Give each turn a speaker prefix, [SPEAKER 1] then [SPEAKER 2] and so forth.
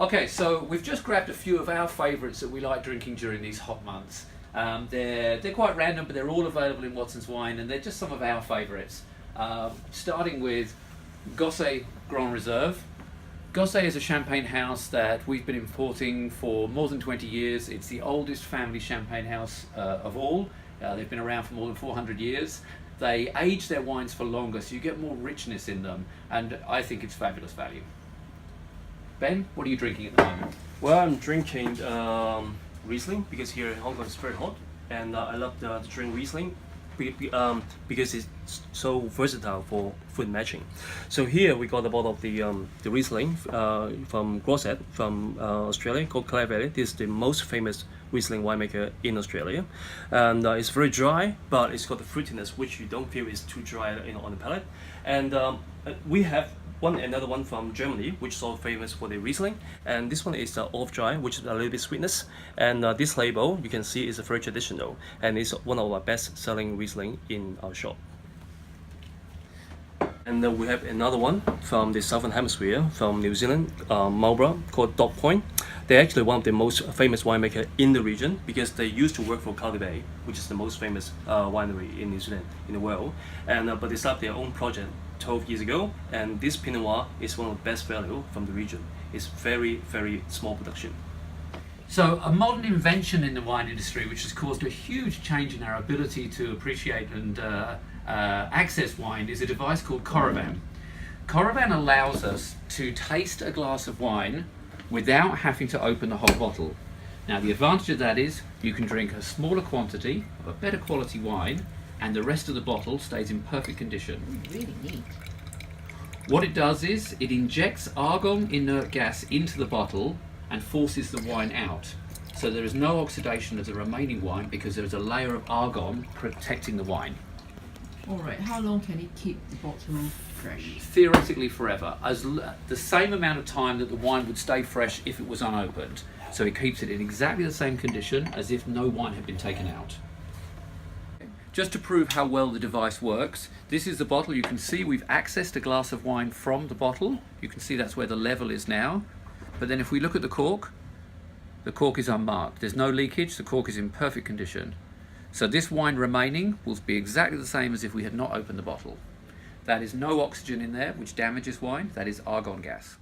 [SPEAKER 1] Okay, so we've just grabbed a few of our favourites that we like drinking during these hot months. They're quite random, but they're all available in Watson's Wine, and they're just some of our favourites. Starting with Gosset Grand Reserve. Gosset is a champagne house that we've been importing for more than 20 years. It's the oldest family champagne house of all. They've been around for more than 400 years. They age their wines for longer, so you get more richness in them, and I think it's fabulous value. Ben, what are you drinking at the moment?
[SPEAKER 2] Well, I'm drinking Riesling because here in Hong Kong it's very hot, and I love to drink Riesling because it's so versatile for food matching. So here we got a bottle of the Riesling from Gosset from Australia called Clare Valley. This is the most famous Riesling winemaker in Australia, and it's very dry, but it's got the fruitiness which you don't feel is too dry, on the palate. And we have another one from Germany, which is also famous for the Riesling, and this one is off dry, which is a little bit sweetness. And this label you can see is very traditional, and it's one of our best-selling Riesling in our shop. And we have another one from the Southern Hemisphere, from New Zealand, Marlborough, called Dog Point. They're actually one of the most famous winemaker in the region because they used to work for Cardiff Bay, which is the most famous winery in New Zealand in the world. And but they started their own project 12 years ago, and this Pinot Noir is one of the best value from the region. It's very, very small production.
[SPEAKER 1] So a modern invention in the wine industry which has caused a huge change in our ability to appreciate and access wine is a device called Coravin. Coravin allows us to taste a glass of wine without having to open the whole bottle. Now the advantage of that is you can drink a smaller quantity of a better quality wine and the rest of the bottle stays in perfect condition.
[SPEAKER 3] Really neat.
[SPEAKER 1] What it does is it injects argon inert gas into the bottle and forces the wine out. So there is no oxidation of the remaining wine because there is a layer of argon protecting the wine.
[SPEAKER 3] Alright, how long can it keep the bottle fresh?
[SPEAKER 1] Theoretically forever, the same amount of time that the wine would stay fresh if it was unopened. So it keeps it in exactly the same condition as if no wine had been taken out. Just to prove how well the device works, this is the bottle. You can see we've accessed a glass of wine from the bottle. You can see that's where the level is now. But then if we look at the cork is unmarked. There's no leakage, the cork is in perfect condition. So this wine remaining will be exactly the same as if we had not opened the bottle. That is no oxygen in there, which damages wine. That is argon gas.